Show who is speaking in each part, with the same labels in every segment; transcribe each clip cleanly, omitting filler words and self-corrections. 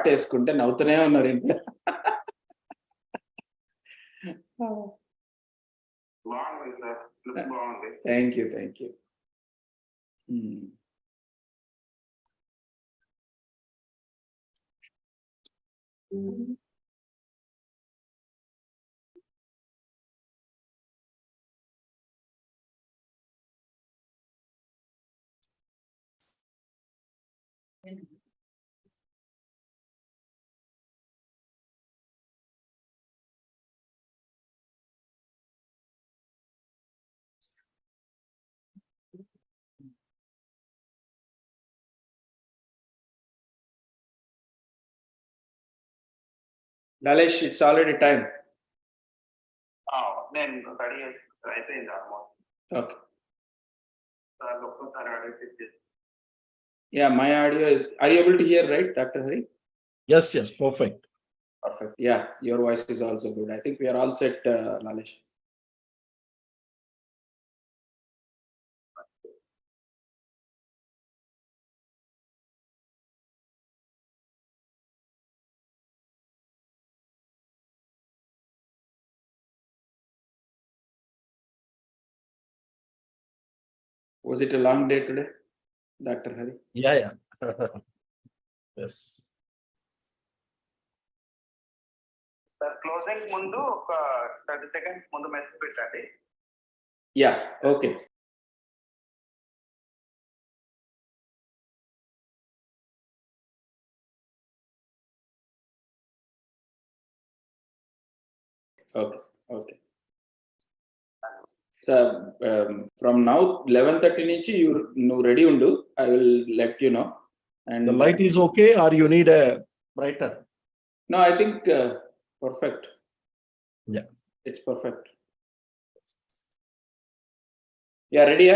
Speaker 1: Short వేసుకుంటే నవ్వుతూనే ఉన్నారు ఇంట్లో. Thank you. Lalesh, it's already time.
Speaker 2: నేను రెడీ అయిపోయింది almost.
Speaker 1: Okay. Yeah, my audio is. Are you able to hear, right, Dr. Hari?
Speaker 3: Yes, perfect.
Speaker 1: Yeah, your voice is also good. I think we are all set, Lalesh. Was it a long day today, Dr. Hari?
Speaker 3: Yeah. Yes.
Speaker 2: Closing ముందు ఒక 30 seconds ముందు message పెట్టండి.
Speaker 1: Yeah, okay. Okay. So from now 11:30 nunchi you ready undu. I will let you know. And
Speaker 3: the light is okay, or you need a brighter?
Speaker 1: No, I think perfect.
Speaker 3: Yeah,
Speaker 1: it's perfect. Yeah, ready,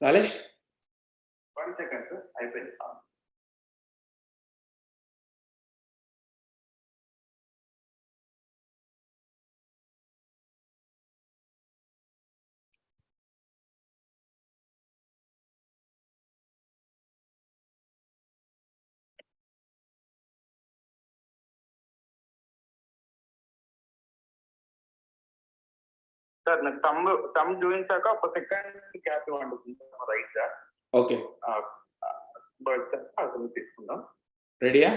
Speaker 1: Lalesh?
Speaker 2: 1 second, sir. అయిపోయింది. Sir నాకు తమ్ చూపించాక ఒక second cap ఇవ్వండి right sir.
Speaker 1: Okay,
Speaker 2: అసలు తీసుకుందాం.
Speaker 1: రెడీయా?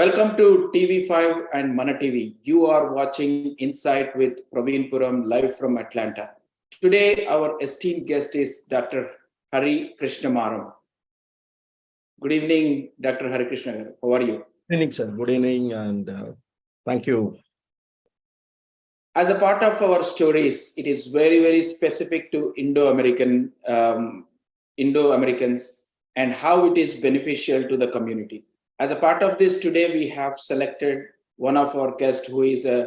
Speaker 1: Welcome to TV5 and Mana TV. You are watching Insight with Praveen Puram live from Atlanta. Today our esteemed guest is Dr. Hari Krishnamaram. Good evening, Dr. Hari Krishna. How are you?
Speaker 3: Good evening, sir. Good evening, and thank you.
Speaker 1: As a part of our stories, it is very, very specific to Indo-Americans and how it is beneficial to the community. As a part of this, today we have selected one of our guests who is a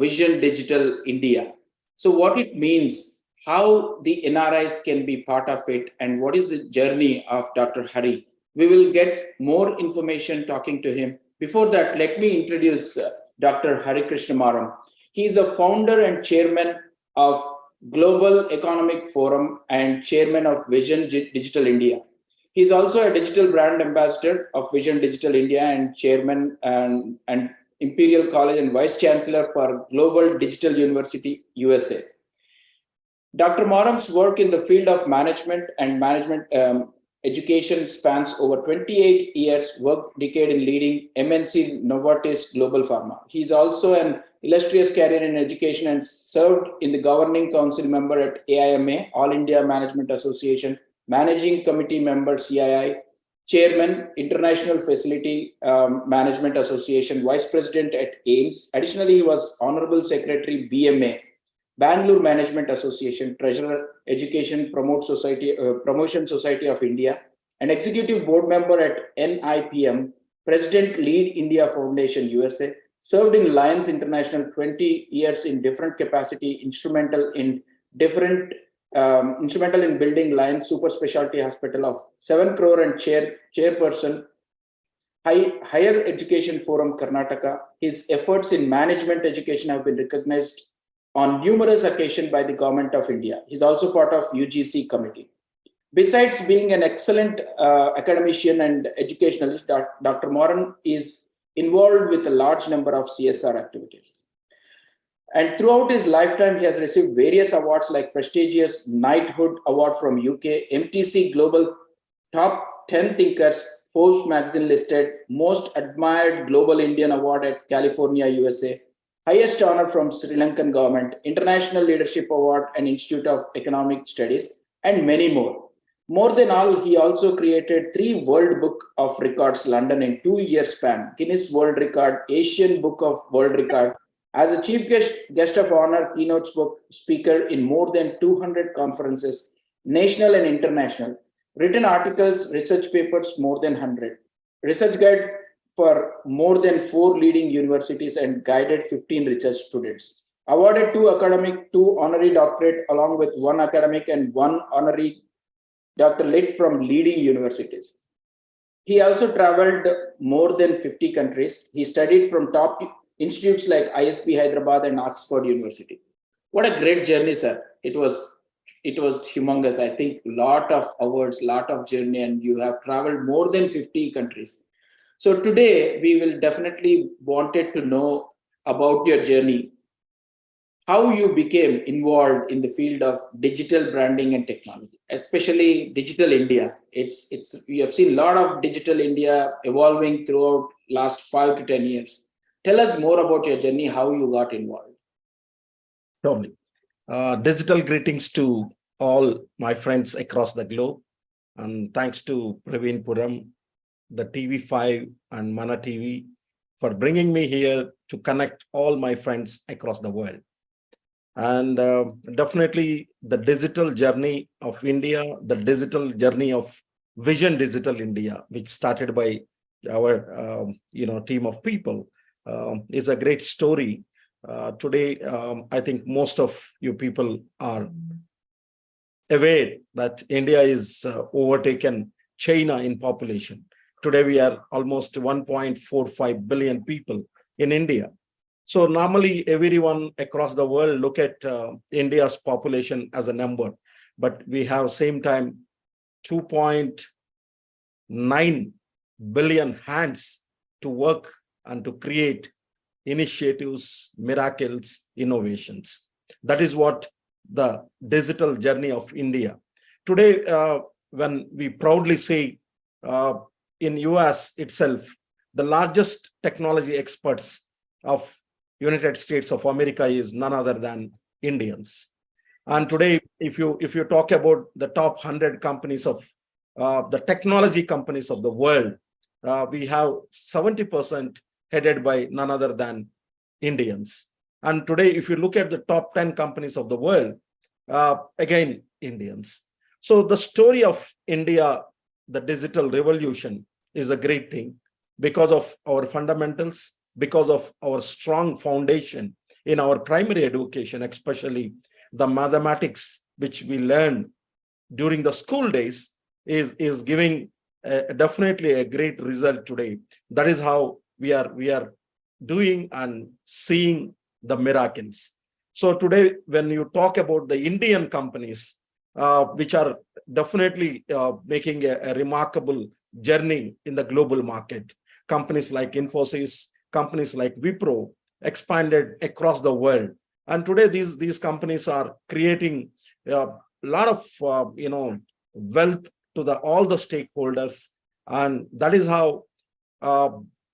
Speaker 1: Vision Digital India. So what it means, how the NRIs can be part of it, and what is the journey of Dr. Hari. We will get more information talking to him. Before that, let me introduce Dr. Hari Krishnamaram. He is a founder and chairman of Global Economic Forum and chairman of Vision Digital India. He is also a digital brand ambassador of Vision Digital India and chairman and Imperial College and vice chancellor for Global Digital University, USA. Dr. Maram's work in the field of management education spans over 28 years, work decade in leading MNC Novartis Global Pharma. He is also an illustrious career in education and served in the governing council member at AIMA, All India Management Association, managing committee member CII, chairman International Facility Management Association, vice president at AIMS. Additionally, he was honorable secretary BMA, Bangalore Management Association, treasurer Education Promotion Society of India, an executive board member at NIPM, president Lead India Foundation USA, served in Lions International 20 years in different capacity, instrumental in building Lions Super Specialty Hospital of 7 crore and chairperson Higher Education Forum Karnataka. His efforts in management education have been recognized on numerous occasions by the government of India. He's also part of UGC committee. Besides being an excellent academician and educationalist, Dr. Moran is involved with a large number of CSR activities. And throughout his lifetime, he has received various awards like prestigious Knighthood Award from UK, MTC Global Top 10 Thinkers, Forbes magazine listed Most Admired Global Indian Award at California, USA, highest honor from Sri Lankan government, International Leadership Award and Institute of Economic Studies, and many more. More than all, he also created 3 World Book of Records London in 2-year span, Guinness World Record, Asian Book of World Record, as a chief guest of honor, keynote speaker in more than 200 conferences, national and international, written articles, research papers, more than 100, research guide for more than 4 leading universities and guided 15 research students. Awarded 2 academic, 2 honorary doctorate, along with 1 academic and 1 honorary doctorate from leading universities. He also traveled more than 50 countries. He studied from top institutes like ISB Hyderabad and Oxford University. What a great journey, sir. It was humongous. I think lot of hours, lot of journey, and you have traveled more than 50 countries. So today we will definitely wanted to know about your journey, how you became involved in the field of digital branding and technology, especially digital India. It's we have seen a lot of digital India evolving throughout last 5 to 10 years. Tell us more about your journey, how you got involved.
Speaker 3: Totally. Digital greetings to all my friends across the globe. And thanks to Praveen Puram, the TV5 and Mana TV for bringing me here to connect all my friends across the world. And definitely the digital journey of India, the digital journey of Vision Digital India, which started by our team of people, is a great story. Today, I think most of you people are aware that India is overtaken China in population. Today, we are almost 1.45 billion people in India. So normally, everyone across the world look at India's population as a number, but we have same time 2.9 billion hands to work and to create initiatives, miracles, innovations. That is what the digital journey of India. Today, when we proudly say in US itself, the largest technology experts of United States of America is none other than Indians. And today, if you talk about the top 100 companies of the technology companies of the world, we have 70% headed by none other than Indians. And today, if you look at the top 10 companies of the world, again, Indians. So the story of India, the digital revolution, is a great thing because of our fundamentals, because of our strong foundation in our primary education, especially the mathematics, which we learned during the school days, is giving definitely a great result today. That is how we are doing and seeing the miracles. So today, when you talk about the Indian companies, which are definitely making a remarkable journey in the global market, companies like Infosys, companies like Wipro expanded across the world. And today, these companies are creating a lot of wealth to all the stakeholders. And that is how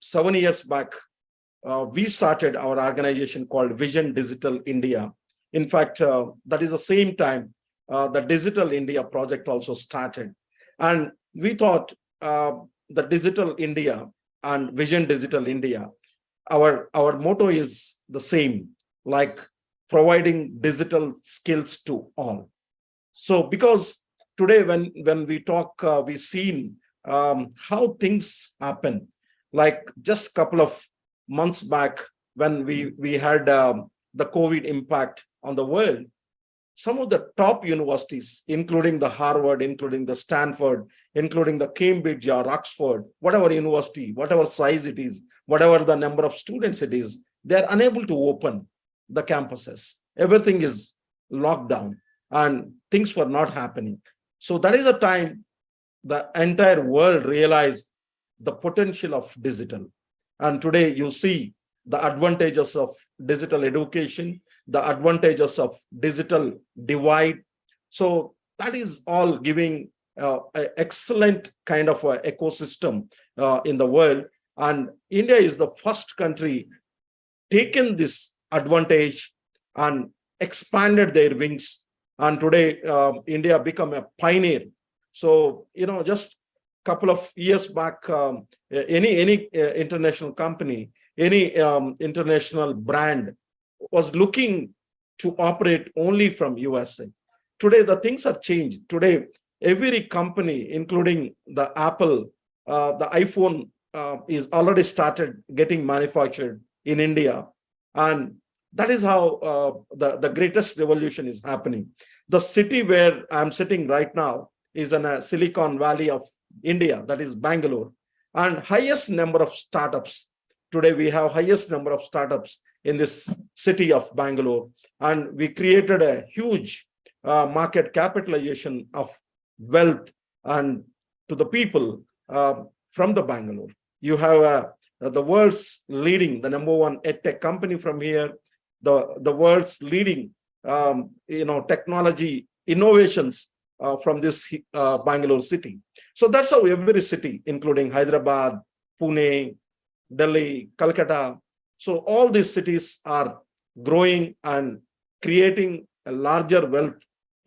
Speaker 3: 7 years back, we started our organization called Vision Digital India. In fact, that is the same time the Digital India project also started. And we thought the Digital India and Vision Digital India, our motto is the same, like providing digital skills to all. So because today when we talk, we've seen how things happen. Like just a couple of months back when we had the COVID impact on the world, some of the top universities, including the Harvard, including the Stanford, including the Cambridge or Oxford, whatever university, whatever size it is, whatever the number of students it is, they're unable to open the campuses. everything is locked down and things were not happening. So that is a time the entire world realized the potential of digital. And today you see the advantages of digital education, the advantages of digital divide. So that is all giving an excellent kind of a ecosystem in the world. And India is the first country taken this advantage and expanded their wings. And today, India become a pioneer. So, just couple of years back, any international company, any international brand was looking to operate only from USA. Today, the things have changed. Today, every company, including the Apple, the iPhone is already started getting manufactured in India. And that is how the greatest revolution is happening. The city where I'm sitting right now is in a Silicon Valley of India, that is Bangalore. And highest number of startups. Today we have highest number of startups in this city of Bangalore. And we created a huge market capitalization of wealth and to the people from the Bangalore. You have the world's leading, the number one edtech company from here, the world's leading, technology innovations from this Bangalore city. So that's how every city, including Hyderabad, Pune, Delhi, Calcutta. So all these cities are growing and creating a larger wealth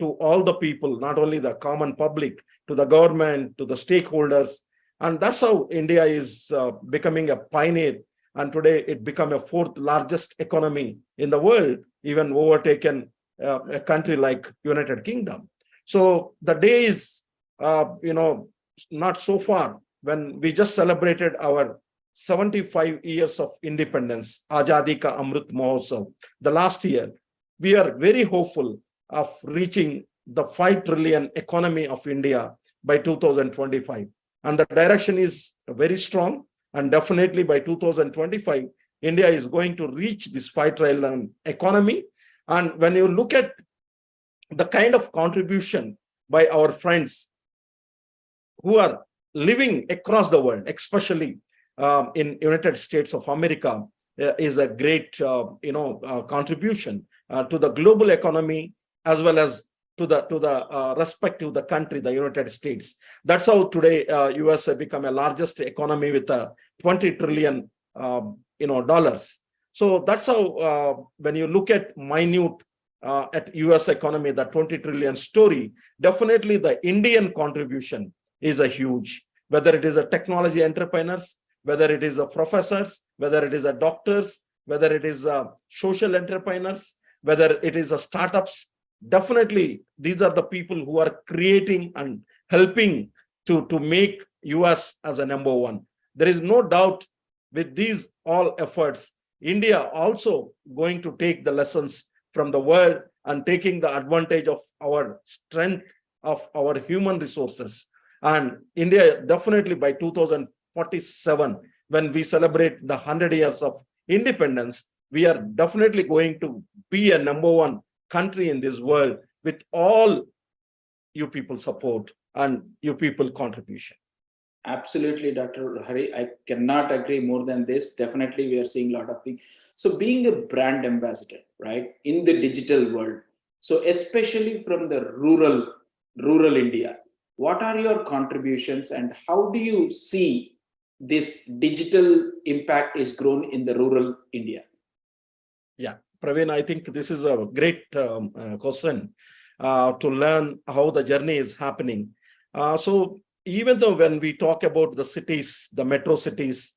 Speaker 3: to all the people, not only the common public, to the government, to the stakeholders. And that's how India is becoming a pioneer. And today it become a fourth largest economy in the world, even overtaken a country like United Kingdom. So the day is, not so far when we just celebrated our 75 years of independence, Azadi Ka Amrit Mahotsav. The last year, we are very hopeful of reaching the 5 trillion economy of India by 2025. And the direction is very strong. And definitely by 2025, India is going to reach this 5 trillion economy. And when you look at the kind of contribution by our friends who are living across the world, especially in United States of America, is a great, contribution to the global economy as well as to the respective the country, the United States. That's how today US has become a largest economy with a 20 trillion dollars. So that's how when you look at minute at US economy, the 20 trillion story, definitely the Indian contribution is a huge, whether it is a technology entrepreneurs, whether it is a professors, whether it is a doctors, whether it is a social entrepreneurs, whether it is a startups. Definitely, these are the people who are creating and helping to make US as a number one. There is no doubt with these all efforts, India also going to take the lessons from the world and taking the advantage of our strength of our human resources. And India definitely by 2047, when we celebrate the 100 years of independence, we are definitely going to be a number one country in this world with all you people support and you people contribution.
Speaker 1: Absolutely, Dr. Hari. I cannot agree more than this. Definitely, we are seeing a lot of things. So, being a brand ambassador, right, in the digital world, so especially from the rural India, what are your contributions and how do you see this digital impact is grown in the rural India?
Speaker 3: Yeah, Praveen, I think this is a great question to learn how the journey is happening. So even though when we talk about the cities, the metro cities,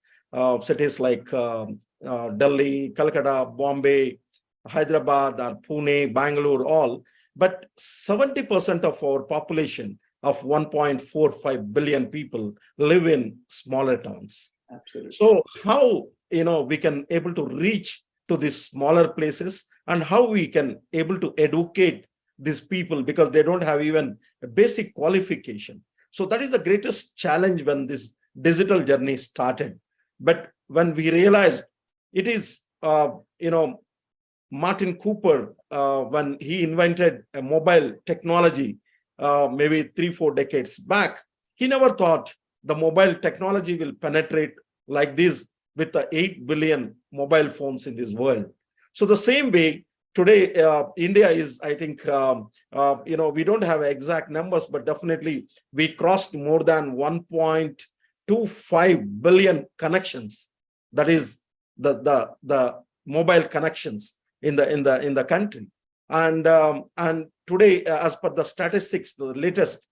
Speaker 3: cities like Delhi, Calcutta, Bombay, Hyderabad, or Pune, Bangalore, all, but 70% of our population of 1.45 billion people live in smaller towns.
Speaker 1: Absolutely.
Speaker 3: So how we can able to reach to these smaller places and how we can able to educate these people because they don't have even a basic qualification. So that is the greatest challenge when this digital journey started. But when we realized it is, Martin Cooper, when he invented a mobile technology, maybe 3-4 decades back, he never thought the mobile technology will penetrate like this with the 8 billion mobile phones in this world. So the same way, today, India is, I think, we don't have exact numbers, but definitely we crossed more than 1.25 billion connections. That is the mobile connections in the country. And today, as per the statistics, the latest,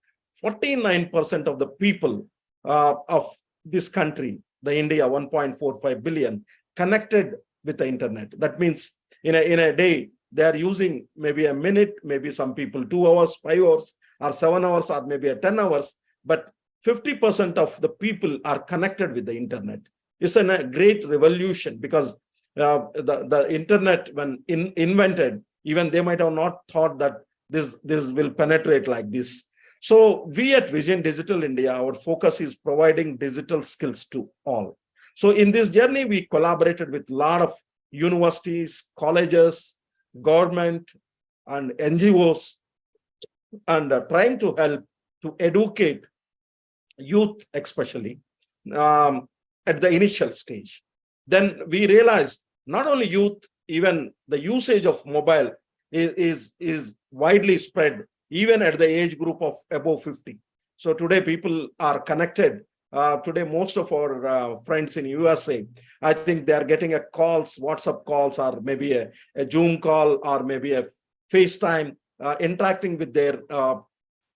Speaker 3: 49% of the people of this country, the India 1.45 billion, connected with the internet. That means in a day, they are using maybe a minute, maybe some people 2 hours, 5 hours, or 7 hours, or maybe 10 hours, but 50% of the people are connected with the internet. It's a great revolution, because the internet, when invented, even they might have not thought that this will penetrate like this. So we at Vision Digital India, our focus is providing digital skills to all. So in this journey, we collaborated with a lot of universities, colleges, government, and NGOs, and trying to help to educate youth, especially at the initial stage. Then we realized not only youth, even the usage of mobile is widely spread, even at the age group of above 50. So today people are connected. Today, most of our friends in USA, I think they are getting a calls, WhatsApp calls, or maybe a Zoom call, or maybe a FaceTime, interacting with their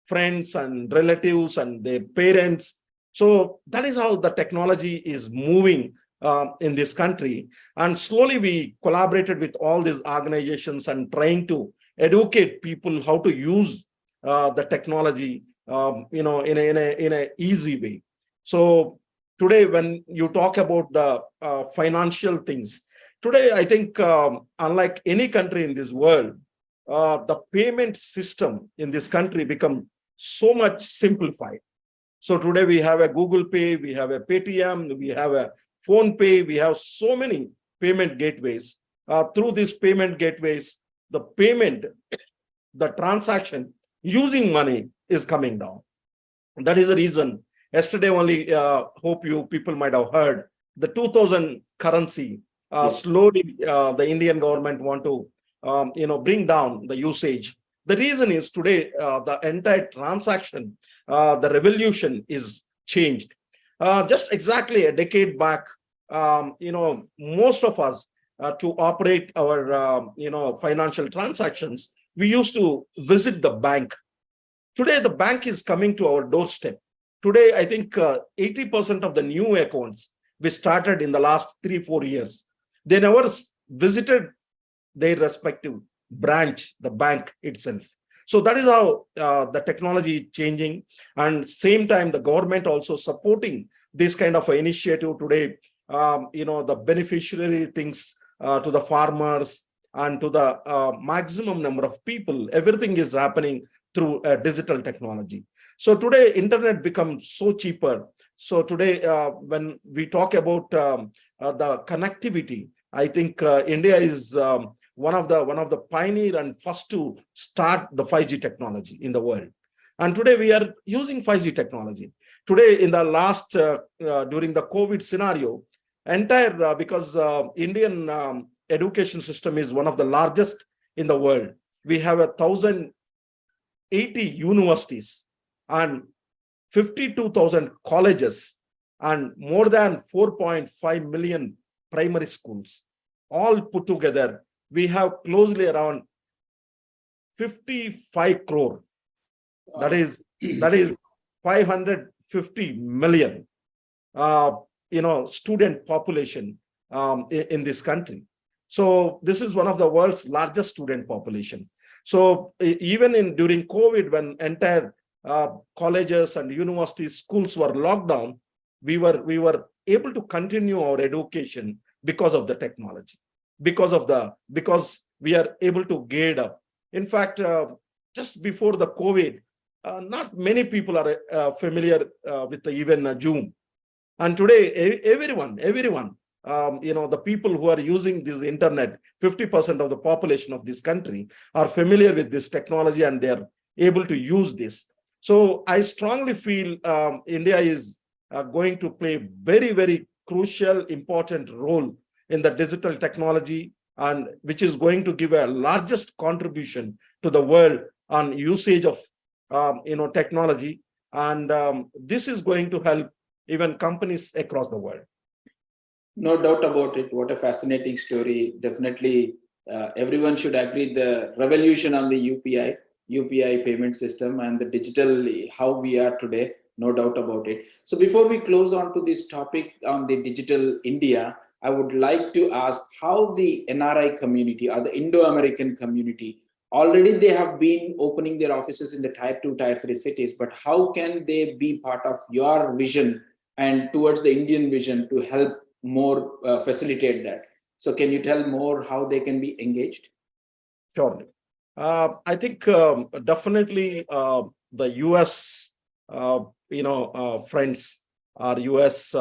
Speaker 3: friends and relatives and their parents. So that is how the technology is moving in this country. And slowly we collaborated with all these organizations and trying to educate people how to use the technology, in a easy way. So today, when you talk about the financial things, today I think, unlike any country in this world, the payment system in this country become so much simplified. So today we have a Google Pay, we have a Paytm, we have a Phone Pay, we have so many payment gateways. Through these payment gateways, the payment, the transaction using money is coming down. That is the reason. Yesterday only, hope you people might have heard, the 2000 currency, slowly the Indian government want to bring down the usage. The reason is today the entire transaction, the revolution is changed. Just exactly a decade back, most of us, to operate our financial transactions, we used to visit the bank. Today the bank is coming to our doorstep. Today, I think 80% of the new accounts we started in the last 3-4 years, they never visited their respective branch, the bank itself. So that is how the technology is changing, and same time the government also supporting this kind of initiative today. The beneficiary things to the farmers and to the maximum number of people, everything is happening through digital technology. So today, internet becomes so cheaper. So today, when we talk about the connectivity, I think India is one of the pioneer and first to start the 5G technology in the world. And today we are using 5G technology. Today, in the last during the COVID scenario, entire because Indian education system is one of the largest in the world. We have 1,080 universities and 52,000 colleges and more than 4.5 million primary schools. All put together, we have closely around 55 crore. That is 550 million student population in this country. So this is one of the world's largest student population. So even during COVID, when entire colleges and universities, schools were locked down, we were able to continue our education because of the technology, because we are able to grade up. In fact, just before the COVID, not many people are familiar with even Zoom. And today, everyone the people who are using this internet, 50% of the population of this country are familiar with this technology and they're able to use this. So I strongly feel India is going to play very, very crucial, important role in the digital technology, and which is going to give a largest contribution to the world on usage of technology. And this is going to help even companies across the world.
Speaker 1: No doubt about it. What a fascinating story. Definitely, everyone should agree the revolution on the UPI payment system and the digital, how we are today. No doubt about it. So before we close on to this topic on the digital India, I would like to ask how the NRI community or the Indo-American community, already they have been opening their offices in the tier 2, tier 3 cities, but how can they be part of your vision and towards the Indian vision to help more facilitate that? So can you tell more how they can be engaged?
Speaker 3: Surely. I think definitely the US, friends or US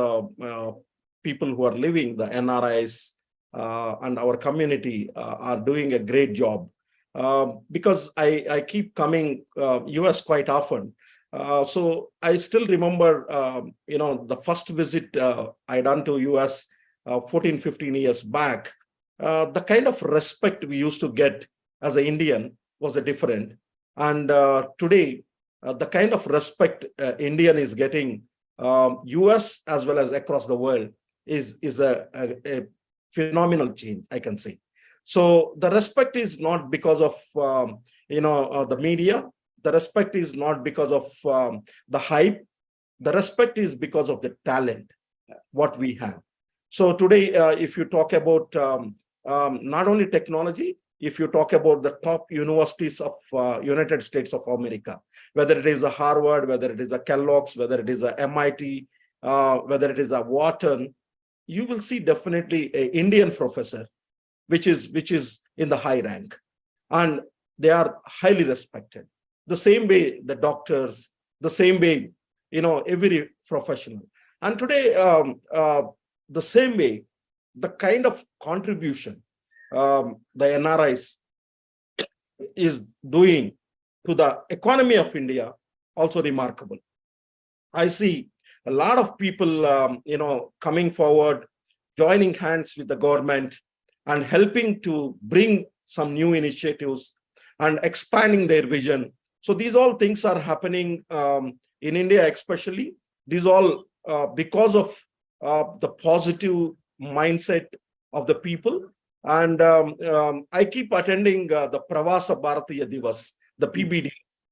Speaker 3: people who are living, the NRIs and our community are doing a great job. Because I keep coming US quite often. So I still remember, the first visit I done to US 14, 15 years back. The kind of respect we used to get as an Indian was a different. And today, the kind of respect Indian is getting, US as well as across the world, is a phenomenal change, I can say. So the respect is not because of the media. The respect is not because of the hype. The respect is because of the talent, what we have. So today, if you talk about not only technology, if you talk about the top universities of United States of America, whether it is a Harvard, whether it is a Kellogg's, whether it is a MIT, whether it is a Wharton, you will see definitely an Indian professor, which is in the high rank, and they are highly respected. The same way the doctors, the same way every professional, and today the same way the kind of contribution the NRIs is doing to the economy of India also remarkable. I see a lot of people coming forward, joining hands with the government and helping to bring some new initiatives and expanding their vision. So these all things are happening in India, especially. These all because of the positive mindset of the people. And I keep attending the Pravasa Bharatiya Divas, the PBD,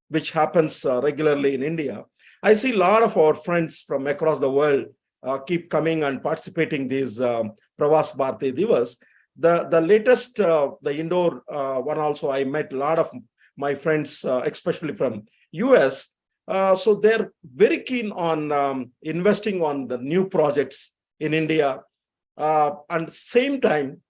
Speaker 3: which happens regularly in India. I see a lot of our friends from across the world keep coming and participating these Pravas Bharatiya Divas. The latest, the indoor one also, I met a lot of my friends, especially from US. So they're very keen on investing on the new projects in India. And same time,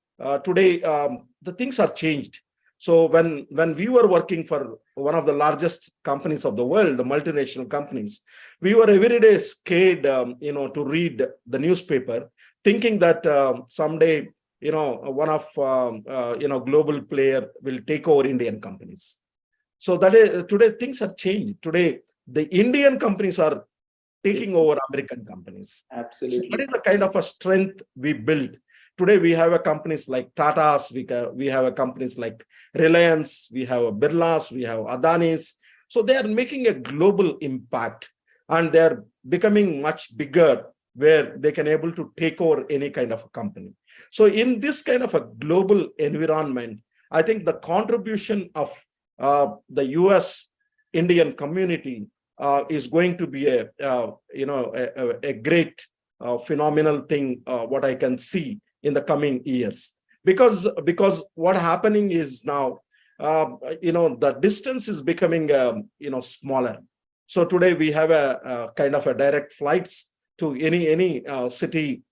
Speaker 3: today, the things are changed. So when we were working for one of the largest companies of the world, the multinational companies, we were every day scared, to read the newspaper, thinking that someday, one of global player will take over Indian companies. So that is, today things have changed. Today, the Indian companies are taking over American companies.
Speaker 1: Absolutely.
Speaker 3: So that is the kind of a strength we built. Today, we have a companies like Tata's, we have a companies like Reliance, we have a Birla's, we have Adani's. So they are making a global impact, and they're becoming much bigger, where they can able to take over any kind of a company. So in this kind of a global environment, I think the contribution of the US Indian community is going to be a great phenomenal thing, what I can see in the coming years, because what happening is now, the distance is becoming smaller. So today we have a kind of a direct flights to any city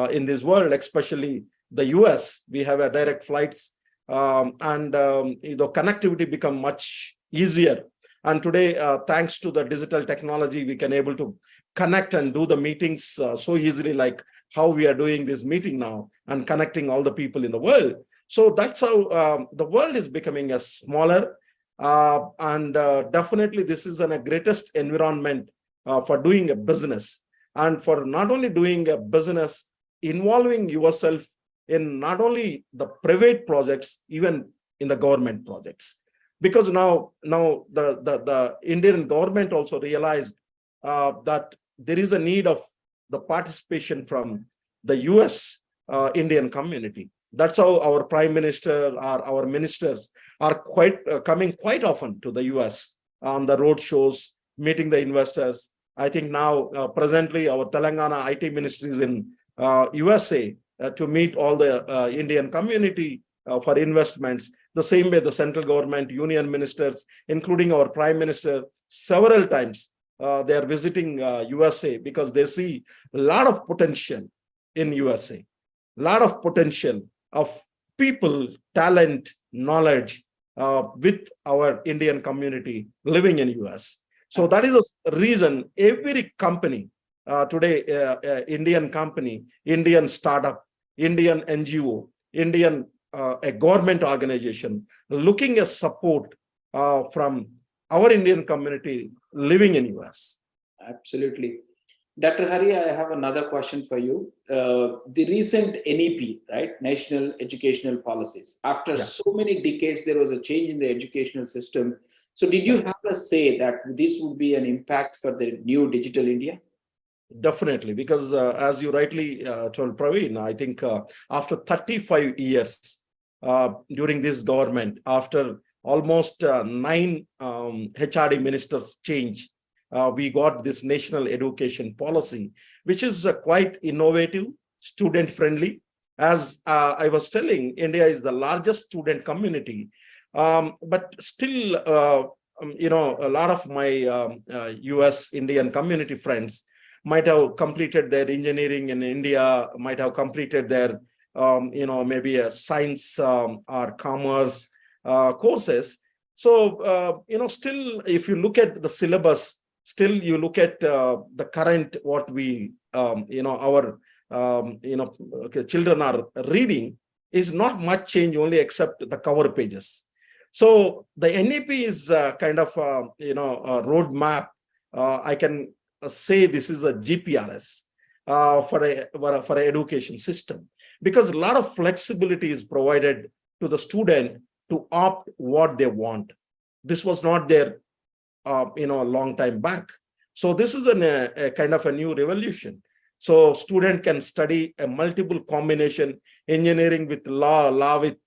Speaker 3: in this world, especially the US. We have a direct flights, and connectivity become much easier. And today, thanks to the digital technology, we can able to connect and do the meetings so easily, like how we are doing this meeting now and connecting all the people in the world. So that's how the world is becoming a smaller, and definitely this is a greatest environment for doing a business, and for not only doing a business, involving yourself in not only the private projects, even in the government projects. Because now the Indian government also realized that there is a need of the participation from the US Indian community. That's how our prime minister or our ministers are quite coming quite often to the US on the road shows, meeting the investors. I think now presently our Telangana IT ministry is in USA to meet all the Indian community for investments. The same way the central government, union ministers, including our prime minister, several times they are visiting USA because they see a lot of potential in USA, a lot of potential of people, talent, knowledge with our Indian community living in US. So that is a reason every company today, Indian company, Indian startup, Indian NGO, Indian a government organization looking at support from our Indian community living in US.
Speaker 1: Absolutely. Dr. Hari, I have another question for you. The recent NEP, right, National Educational Policies, after so many decades, there was a change in the educational system. So did you have a say that this would be an impact for the new digital India?
Speaker 3: Definitely, because as you rightly told, Praveen, I think after 35 years during this government, after almost 9 HRD ministers change, we got this national education policy, which is quite innovative, student friendly. As I was telling, India is the largest student community, but still, a lot of my US Indian community friends might have completed their engineering in India, might have completed their, maybe a science or commerce courses. So, still, if you look at the syllabus, still you look at the current, what we, our, children are reading is not much change, only except the cover pages. So the NEP is kind of, a roadmap. I can say this is a GPRS for an education system, because a lot of flexibility is provided to the student to opt what they want. This was not there, a long time back. So this is a kind of a new revolution. So student can study a multiple combination, engineering with law with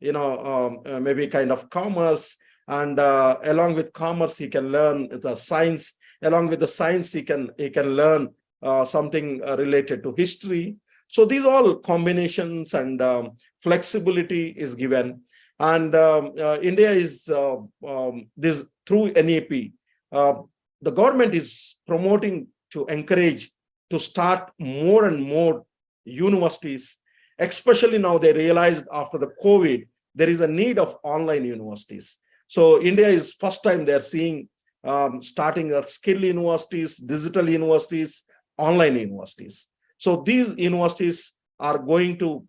Speaker 3: maybe kind of commerce, and along with commerce he can learn the science. Along with the science, he can learn something related to history. So these all combinations and flexibility is given. And India is this through NEP. The government is promoting to encourage to start more and more universities, especially now they realized after the COVID, there is a need of online universities. So India is first time they're seeing starting skill universities, digital universities, online universities. So these universities are going to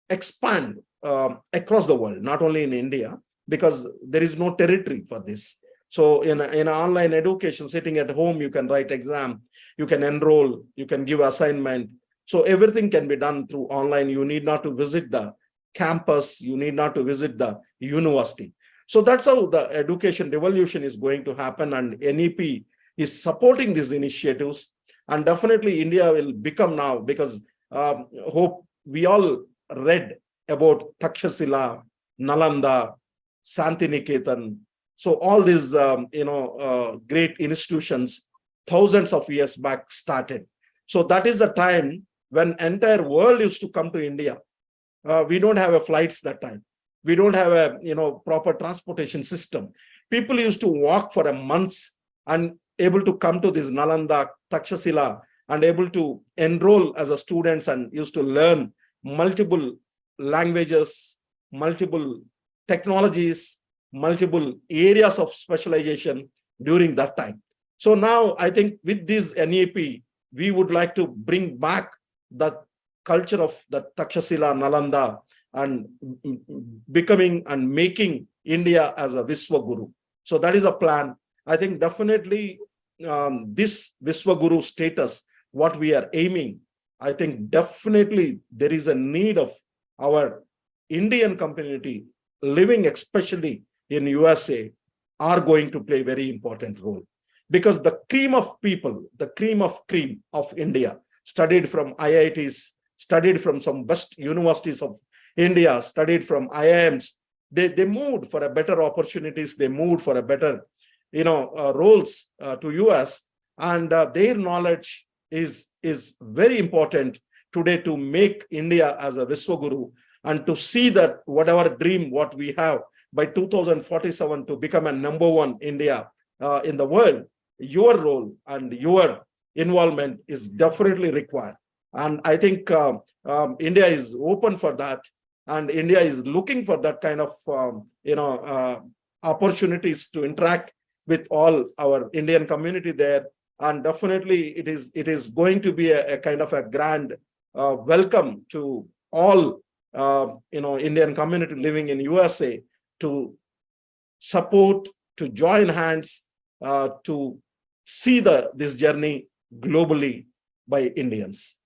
Speaker 3: expand across the world, not only in India, because there is no territory for this. So in online education, sitting at home, you can write exam, you can enroll, you can give assignment. So everything can be done through online. You need not to visit the campus, you need not to visit the university. So that's how the education revolution is going to happen, and NEP is supporting these initiatives. And definitely India will become now, because hope we all read about Takshashila, Nalanda, Santiniketan. So all these great institutions thousands of years back started. So that is the time when entire world used to come to India. We don't have a flights that time. We don't have a proper transportation system. People used to walk for a month and able to come to this Nalanda, Takshashila, and able to enroll as a students and used to learn multiple languages, multiple technologies, multiple areas of specialization during that time. So now I think with this NEP, we would like to bring back the culture of the Takshashila, Nalanda, and becoming and making India as a Viswaguru. So that is a plan. I think definitely this Viswaguru status, what we are aiming, I think definitely there is a need of our Indian community living especially in USA are going to play a very important role, because the cream of people, the cream of India, studied from IITs, studied from some best universities of India, studied from IIMs. They moved for a better opportunities. They moved for a better, roles to US, and their knowledge is very important today to make India as a Viswaguru, and to see that whatever dream what we have by 2047 to become a number one India in the world, your role and your involvement is definitely required. And I think India is open for that, and India is looking for that kind of opportunities to interact with all our Indian community there. And definitely it is going to be a kind of a grand welcome to all Indian community living in USA to support, to join hands, to see this journey globally by Indians.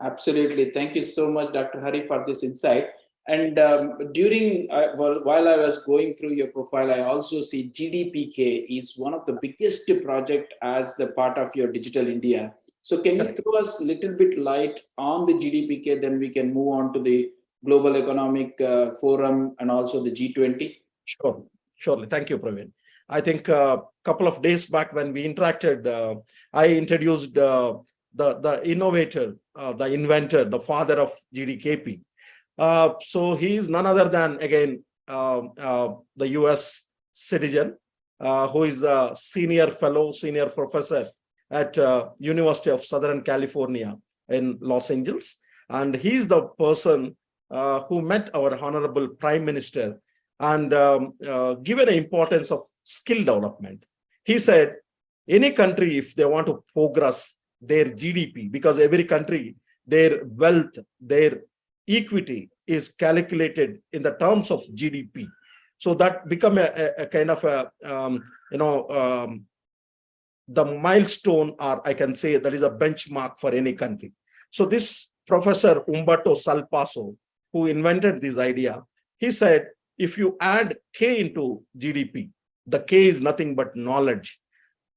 Speaker 1: Absolutely. Thank you so much, Dr. Hari, for this insight. And while I was going through your profile, I also see GDPK is one of the biggest project as the part of your Digital India. So can you throw us a little bit light on the GDPK? Then we can move on to the Global Economic Forum and also the G20.
Speaker 3: Sure, surely. Thank you, Praveen. I think a couple of days back when we interacted, I introduced the innovator, the inventor, the father of GDKP. So he is none other than, again, the US citizen, who is a senior fellow, senior professor at University of Southern California in Los Angeles. And he's the person who met our Honorable Prime Minister and given the importance of skill development. He said, any country, if they want to progress their GDP, because every country, their wealth, their equity is calculated in the terms of GDP. So that become a kind of the milestone, or I can say that is a benchmark for any country. So this Professor Umberto Salpaso, who invented this idea, he said, if you add K into GDP, the K is nothing but knowledge,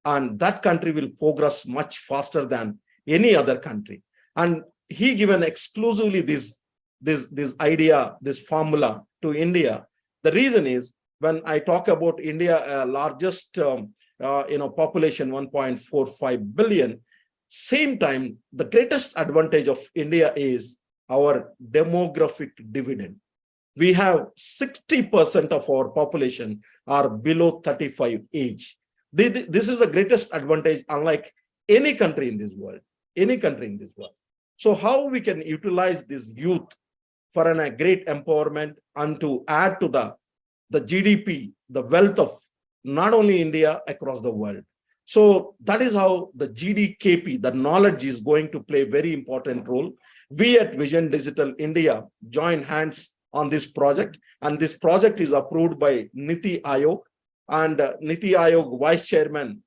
Speaker 3: and that country will progress much faster than any other country. And he given exclusively this idea, this formula to India. The reason is, when I talk about India, largest population 1.45 billion, same time the greatest advantage of India is our demographic dividend. We have 60% of our population are below 35 age. This is the greatest advantage, unlike any country in this world. So how we can utilize this youth for a great empowerment and to add to the GDP, the wealth of not only India, across the world. So that is how the GDKP, the knowledge, is going to play a very important role. We at Vision Digital India join hands on this project, and this project is approved by Niti Aayog, and Niti Aayog vice chairman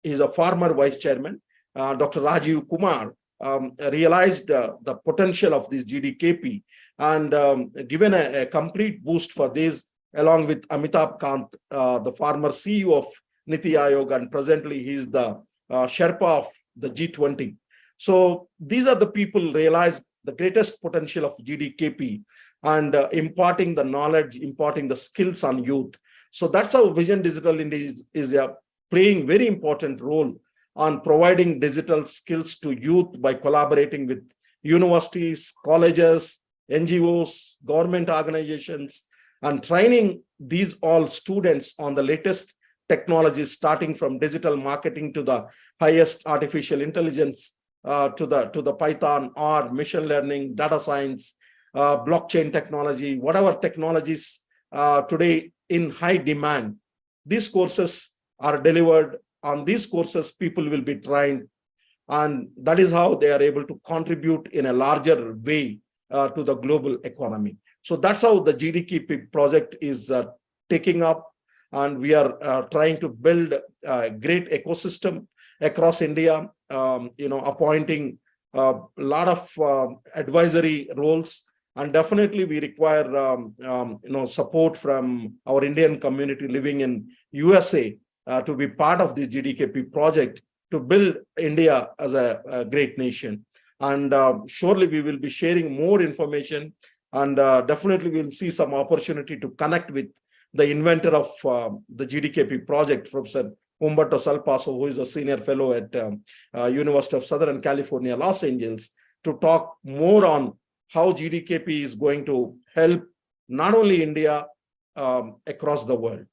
Speaker 3: is a former vice chairman, Dr. Rajiv Kumar, realized the potential of this GDKP and given a complete boost for this, along with Amitabh Kant, the former CEO of Niti Aayog, and presently he is the Sherpa of the G20. So these are the people realized the greatest potential of GDKP and imparting the knowledge, imparting the skills on youth. So that's how Vision Digital India is playing very important role on providing digital skills to youth by collaborating with universities, colleges, NGOs, government organizations, and training these all students on the latest technologies, starting from digital marketing to the highest artificial intelligence, to the Python or machine learning, data science, blockchain technology, whatever technologies today in high demand. These courses are delivered. On these courses, people will be trained, and that is how they are able to contribute in a larger way to the global economy. So that's how the GDP project is taking up, and we are trying to build a great ecosystem across India, appointing a lot of advisory roles, and definitely we require support from our Indian community living in USA to be part of this GDKP project to build India as a great nation. And surely we will be sharing more information, and definitely we'll see some opportunity to connect with the inventor of the GDKP project, Professor Humberto Salpaso, who is a senior fellow at University of Southern California, Los Angeles, to talk more on how GDKP is going to help not only India, across the world.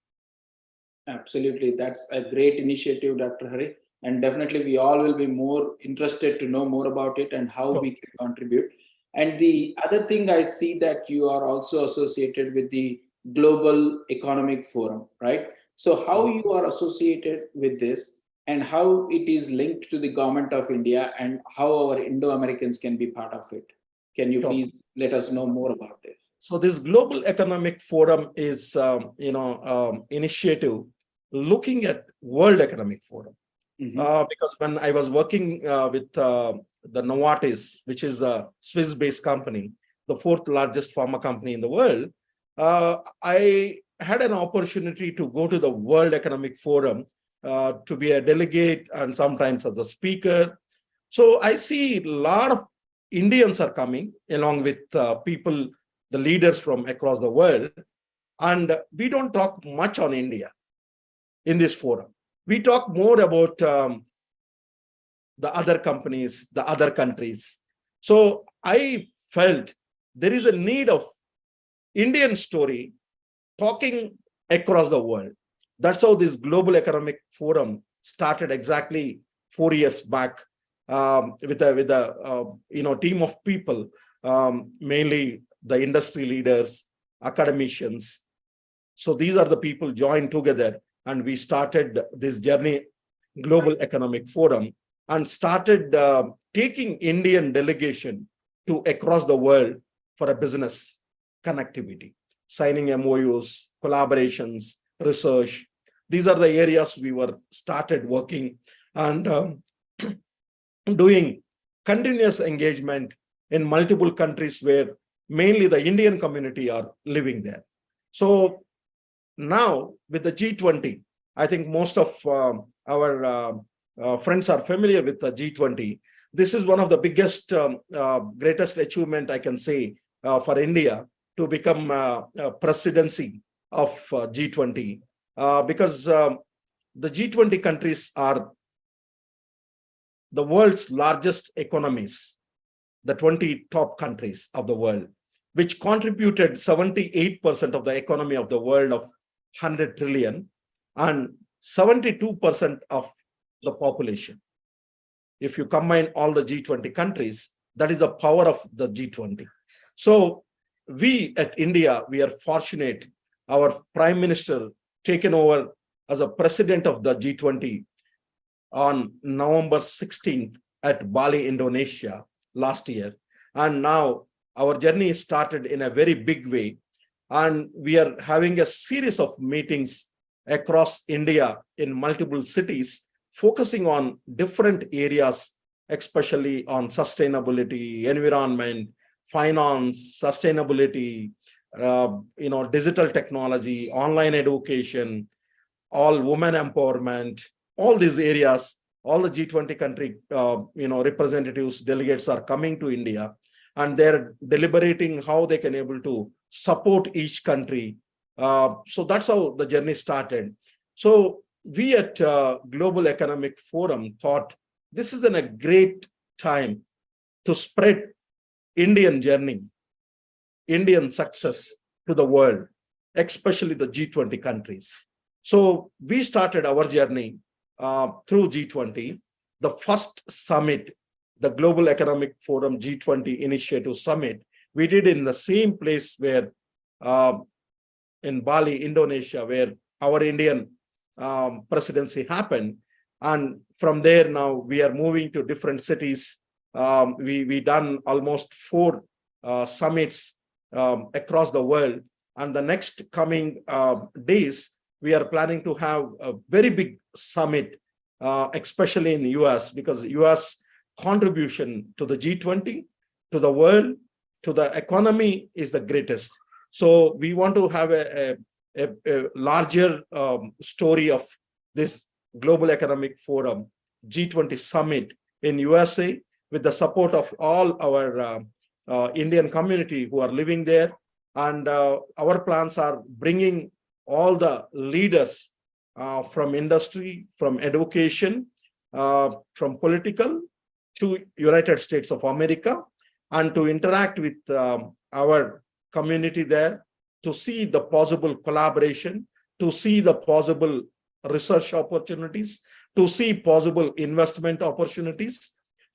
Speaker 1: Absolutely. That's a great initiative, Dr. Hari. And definitely we all will be more interested to know more about it and how we can contribute. And the other thing I see that you are also associated with the Global Economic Forum, right? So how you are associated with this and how it is linked to the government of India and how our Indo-Americans can be part of it. Can you please let us know more about this?
Speaker 3: So this Global Economic Forum is, initiative looking at World Economic Forum. Because when I was working with the Novartis, which is a Swiss-based company, the fourth largest pharma company in the world, I had an opportunity to go to the World Economic Forum to be a delegate and sometimes as a speaker. So I see a lot of Indians are coming along with people, the leaders from across the world, and we don't talk much on India in this forum. We talk more about the other companies, the other countries. So I felt there is a need of Indian story talking across the world. That's how this Global Economic Forum started exactly 4 years back with a team of people, mainly the industry leaders, academicians. So these are the people joined together, and we started this journey, Global Economic Forum, and started taking Indian delegation to across the world for a business connectivity, signing MOUs, collaborations, research. These are the areas we were started working and doing continuous engagement in multiple countries where mainly the Indian community are living there. So now with the G20, I think most of our friends are familiar with the G20. This is one of the biggest, greatest achievement I can say for India to become presidency of G20 because the G20 countries are the world's largest economies, the 20 top countries of the world, which contributed 78% of the economy of the world of 100 trillion and 72% of the population. If you combine all the G20 countries, that is the power of the G20. So we at India, we are fortunate. Our Prime Minister taken over as a president of the G20 on November 16th at Bali, Indonesia last year. And now our journey started in a very big way. And we are having a series of meetings across India in multiple cities, focusing on different areas, especially on sustainability, environment, finance, sustainability, digital technology, online education, all women empowerment, all these areas. All the G20 country, representatives, delegates are coming to India, and they're deliberating how they can able to support each country. So that's how the journey started. So we at Global Economic Forum thought this is a great time to spread Indian journey, Indian success to the world, especially the G20 countries. So we started our journey through G20. The first summit, the Global Economic Forum G20 Initiative Summit, we did in the same place where in Bali, Indonesia, where our Indian presidency happened. And from there, now we are moving to different cities. We done almost 4 summits across the world. And the next coming days, we are planning to have a very big summit, especially in the US, because US contribution to the G20, to the world, to the economy is the greatest. So we want to have a larger story of this Global Economic Forum G20 Summit in USA with the support of all our Indian community who are living there. And our plans are bringing all the leaders from industry, from education, from political to United States of America, and to interact with our community there, to see the possible collaboration, to see the possible research opportunities, to see possible investment opportunities,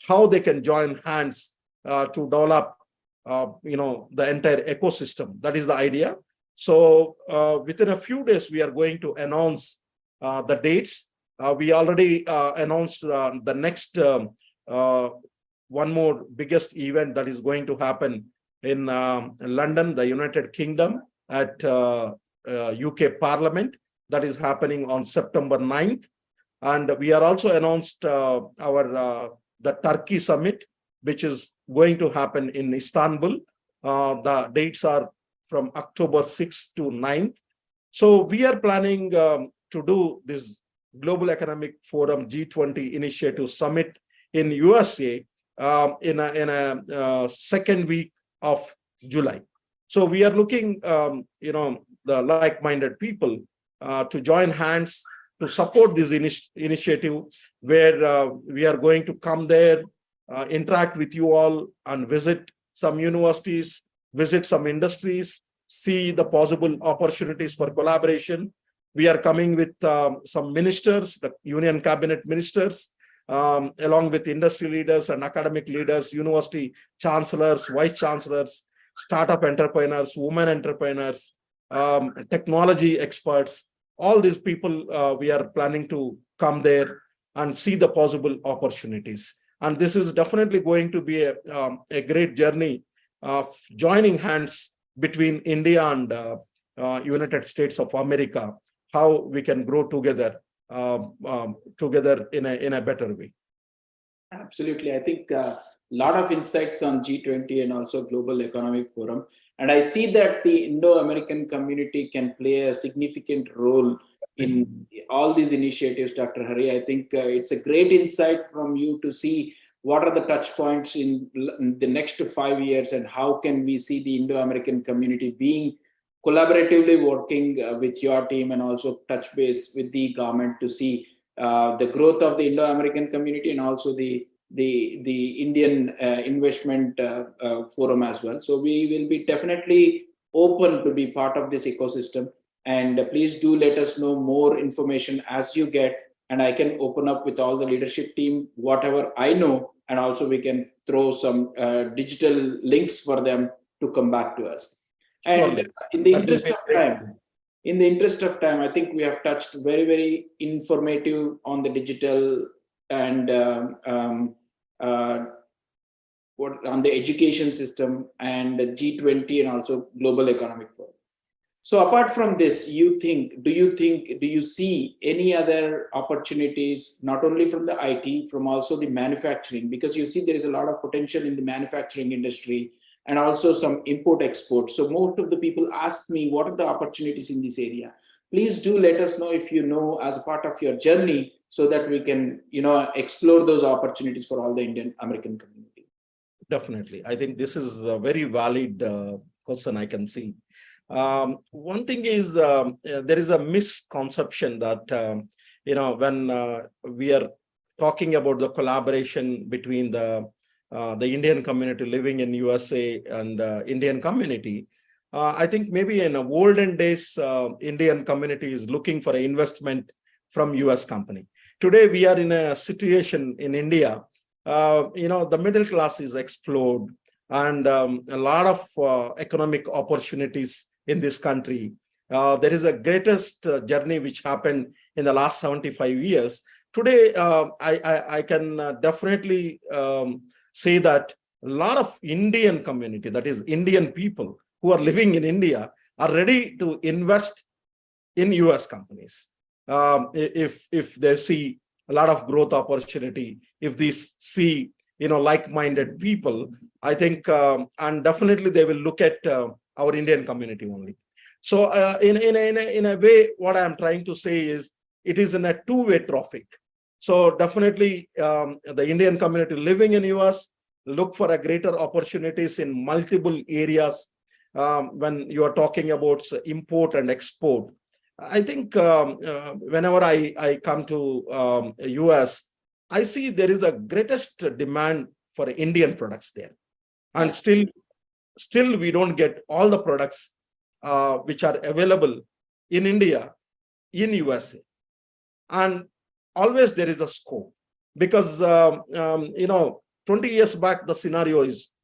Speaker 3: how they can join hands to develop the entire ecosystem. That is the idea. So within a few days, we are going to announce the dates. We already announced the next one more biggest event that is going to happen in London, the United Kingdom, at UK Parliament. That is happening on September 9th. And we are also announced the Turkey Summit, which is going to happen in Istanbul. The dates are from October 6th to 9th. So we are planning to do this Global Economic Forum G20 Initiative Summit in USA in a second week of July. So we are looking, the like-minded people to join hands to support this initiative, where we are going to come there, interact with you all, and visit some universities, visit some industries, see the possible opportunities for collaboration. We are coming with some ministers, the union cabinet ministers, along with industry leaders and academic leaders, university chancellors, vice chancellors, startup entrepreneurs, women entrepreneurs, technology experts. All these people, we are planning to come there and see the possible opportunities. And this is definitely going to be a great journey of joining hands between India and United States of America, how we can grow together in a better way.
Speaker 1: Absolutely. I think a lot of insights on G20 and also Global Economic Forum. And I see that the Indo-American community can play a significant role in all these initiatives, Dr. Hari. I think it's a great insight from you to see what are the touch points in the next 5 years and how can we see the Indo-American community being collaboratively working with your team, and also touch base with the government to see the growth of the Indo-American community and also the Indian investment forum as well. So we will be definitely open to be part of this ecosystem, and please do let us know more information as you get, and I can open up with all the leadership team whatever I know, and also we can throw some digital links for them to come back to us. And in the interest of time, I think we have touched very, very informative on the digital and on the education system and the G20 and also Global Economic Forum. So apart from this, do you see any other opportunities, not only from the IT, from also the manufacturing, because you see there is a lot of potential in the manufacturing industry and also some import export. So most of the people ask me, what are the opportunities in this area? Please do let us know if you know as a part of your journey, so that we can, explore those opportunities for all the Indian American community.
Speaker 3: Definitely. I think this is a very valid question I can see. One thing is there is a misconception that, when we are talking about the collaboration between the Indian community living in USA and Indian community, I think maybe in the olden days, Indian community is looking for an investment from US company. Today, we are in a situation in India, the middle class is explode, and a lot of economic opportunities in this country. There is a greatest journey which happened in the last 75 years. Today, I can definitely say that a lot of Indian community, that is Indian people who are living in India, are ready to invest in US companies. If they see a lot of growth opportunity, if they see like-minded people, I think, and definitely they will look at our Indian community only. So in a way, what I am trying to say is it is in a two-way traffic. So definitely the Indian community living in US look for a greater opportunities in multiple areas. When you are talking about import and export, I think whenever I come to US, I see there is a greatest demand for Indian products there, and still we don't get all the products which are available in India in USA, and always there is a scope, because 20 years back the scenario is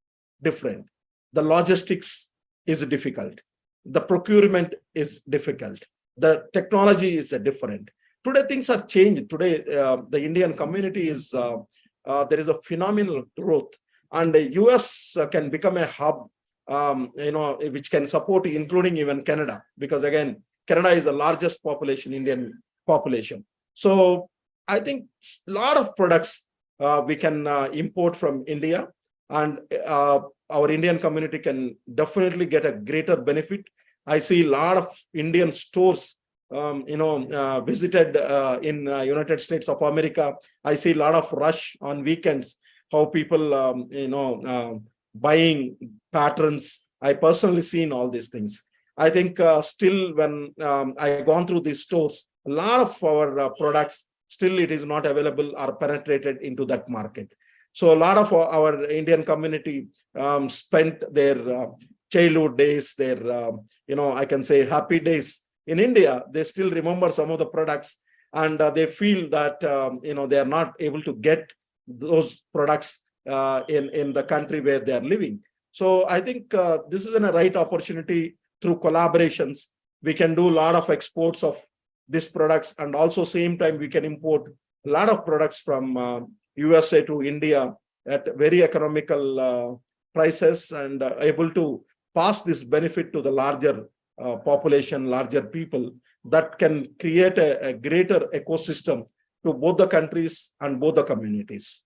Speaker 3: different. The logistics is difficult, the procurement is difficult, the technology is different. Today things are changed. Today the Indian community is there is a phenomenal growth, and the US can become a hub, which can support, including even Canada, because again Canada is the largest population, Indian population. So I think a lot of products we can import from India, and our Indian community can definitely get a greater benefit. I see a lot of Indian stores visited in United States of America. I see a lot of rush on weekends, how people buying patterns. I personally seen all these things. I think still when I gone through these stores, a lot of our products still it is not available or penetrated into that market. So a lot of our Indian community spent their childhood days, their I can say happy days in India. They still remember some of the products, and they feel that they are not able to get those products in the country where they are living. So I think this is a right opportunity. Through collaborations, we can do a lot of exports of these products, and also same time we can import a lot of products from USA to India at very economical prices, and able to pass this benefit to the larger population, larger people, that can create a greater ecosystem to both the countries and both the communities.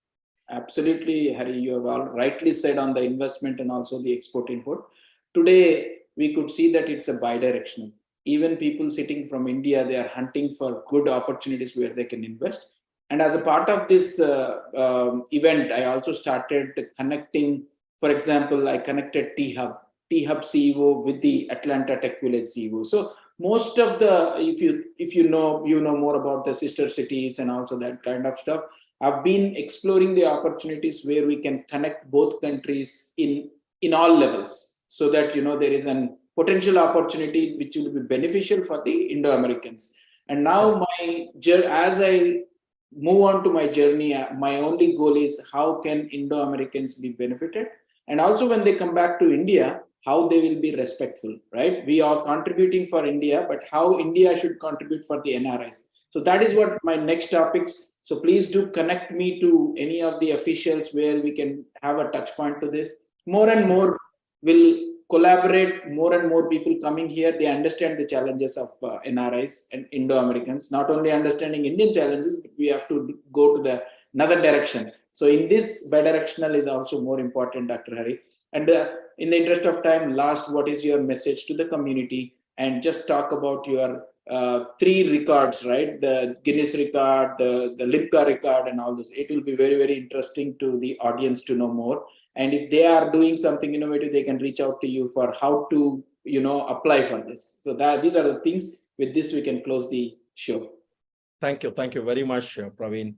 Speaker 1: Absolutely, Hari, you have all rightly said on the investment and also the export import. Today, we could see that it's a bi-directional. Even people sitting from India, they are hunting for good opportunities where they can invest. And as a part of this event, I also started connecting. For example, I connected T-Hub CEO with the Atlanta Tech Village CEO. So most of the, if you know more about the sister cities and also that kind of stuff, I've been exploring the opportunities where we can connect both countries in all levels, so that there is an potential opportunity which will be beneficial for the Indo-Americans. And now as I move on to my journey, my only goal is how can Indo-Americans be benefited, and also when they come back to India, how they will be respectful, right? We are contributing for India, but how India should contribute for the NRIs. So that is what my next topics. So please do connect me to any of the officials where we can have a touch point to this. More and more will collaborate, more and more people coming here, they understand the challenges of NRIs and Indo-Americans, not only understanding Indian challenges, but we have to go to the another direction. So in this, bidirectional is also more important, Dr. Hari. And in the interest of time, last, what is your message to the community? And just talk about your 3 records, right? The Guinness record, the Lipka record, and all this. It will be very, very interesting to the audience to know more. And if they are doing something innovative, they can reach out to you for how to, apply for this. So these are the things. With this, we can close the show.
Speaker 3: Thank you very much, Praveen.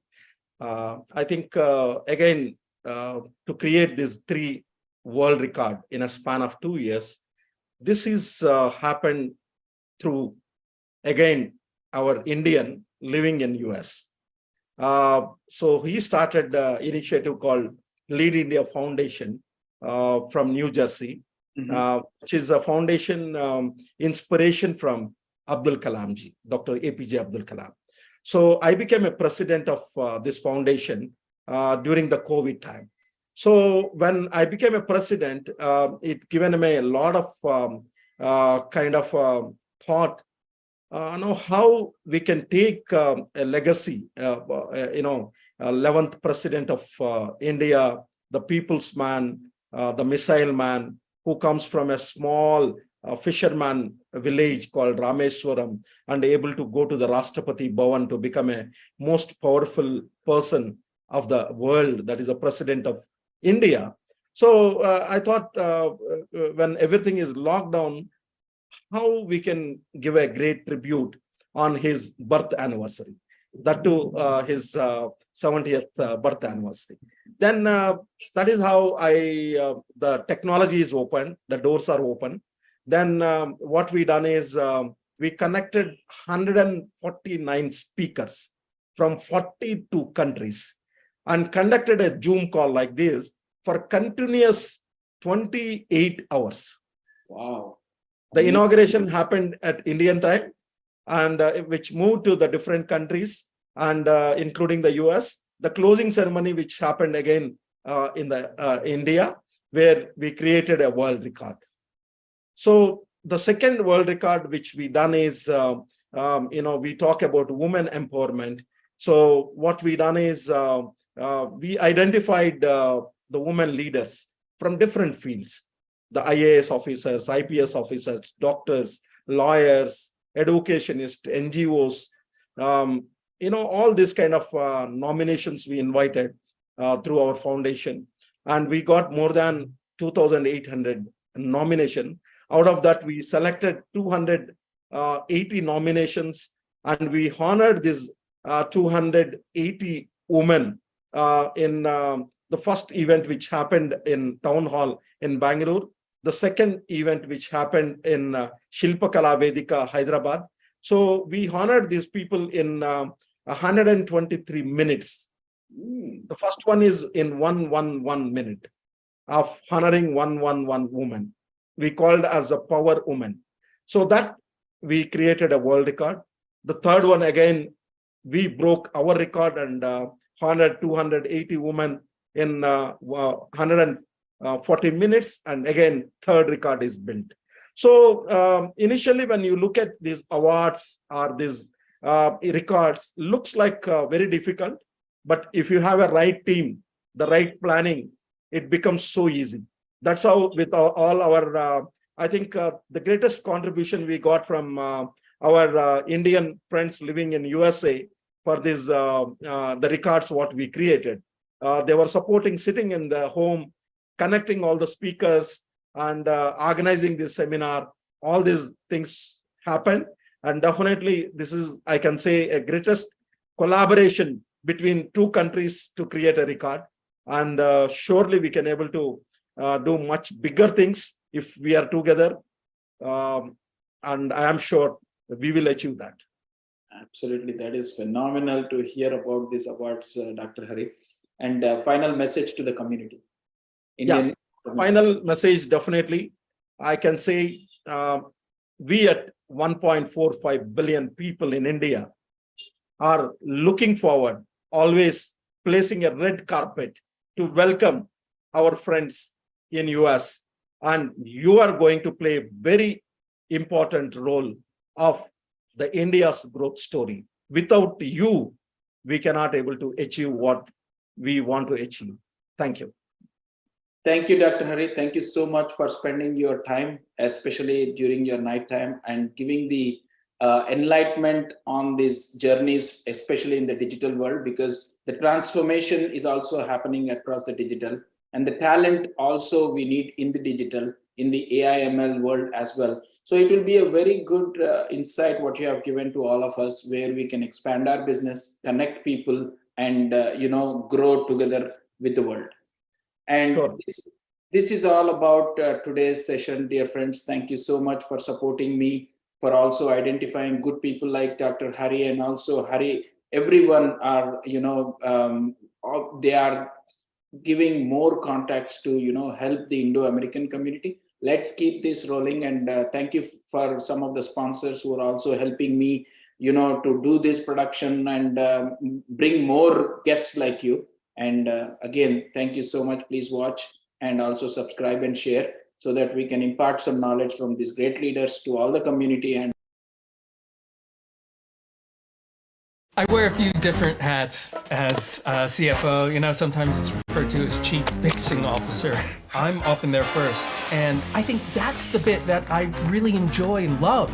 Speaker 3: I think again to create this 3 world record in a span of 2 years, this is happened through again our Indian living in US. So he started initiative called Lead India Foundation from New Jersey. which is a foundation inspiration from Abdul Kalam ji, Dr. APJ Abdul Kalam. So I became a president of this foundation during the COVID time. So when I became a president, it given me a lot of kind of thought, how we can take a legacy, 11th president of India, the people's man, the missile man, who comes from a small fisherman village called Rameswaram, and able to go to the Rashtrapati Bhavan to become a most powerful person of the world, that is a president of India. So I thought when everything is locked down, how we can give a great tribute on his birth anniversary, that to his 70th birth anniversary. Then that is how the technology is open, the doors are open. Then what we done is we connected 149 speakers from 42 countries and conducted a Zoom call like this for continuous 28 hours.
Speaker 1: Wow.
Speaker 3: The inauguration happened at Indian time, and which moved to the different countries, and including the US. The closing ceremony, which happened again in the India, where we created a world record. So the second world record which we done is, we talk about women empowerment. So what we done is we identified the women leaders from different fields, the IAS officers, IPS officers, doctors, lawyers, educationists, NGOs, all this kind of nominations we invited through our foundation. And we got more than 2,800 nomination. Out of that, we selected 280 nominations, and we honored these 280 women in the first event which happened in Town Hall in Bangalore, the second event which happened in Shilpakala Vedika, Hyderabad. So we honored these people in 123 minutes. The first one is in 111 minute of honoring 111 woman. We called as a power woman. So that we created a world record. The third one, again, we broke our record and honored 280 women in 140 minutes. And again, third record is built. So initially, when you look at these awards or these records, looks like very difficult. But if you have a right team, the right planning, it becomes so easy. That's how with all our, I think the greatest contribution we got from our Indian friends living in USA for this, the records what we created. They were supporting, sitting in the home, connecting all the speakers and organizing this seminar. All these things happen. And definitely this is, I can say, a greatest collaboration between two countries to create a record. And surely we can able to do much bigger things if we are together. And I am sure we will achieve that.
Speaker 1: Absolutely. That is phenomenal to hear about these awards, Dr. Hari. And final message to the community.
Speaker 3: Community. Final message, definitely. I can say we at 1.45 billion people in India are looking forward, always placing a red carpet to welcome our friends in US. And you are going to play a very important role of the India's growth story. Without you, we cannot able to achieve what we want to achieve. Thank you.
Speaker 1: Thank you, Dr. Hari. Thank you so much for spending your time, especially during your night time, and giving the enlightenment on these journeys, especially in the digital world, because the transformation is also happening across the digital, and the talent also we need in the digital, in the AI ML world as well. So it will be a very good insight what you have given to all of us, where we can expand our business, connect people, and grow together with the world. And
Speaker 3: sure.
Speaker 1: This is all about today's session, dear friends. Thank you so much for supporting me, for also identifying good people like Dr. Hari, and also Hari. Everyone are, they are giving more contacts to, help the Indo-American community. Let's keep this rolling. And thank you for some of the sponsors who are also helping me, to do this production and bring more guests like you. And again, thank you so much. Please watch and also subscribe and share so that we can impart some knowledge from these great leaders to all the community. And
Speaker 4: I wear a few different hats as CFO. Sometimes it's referred to as Chief Fixing Officer. I'm often there first. And I think that's the bit that I really enjoy and love.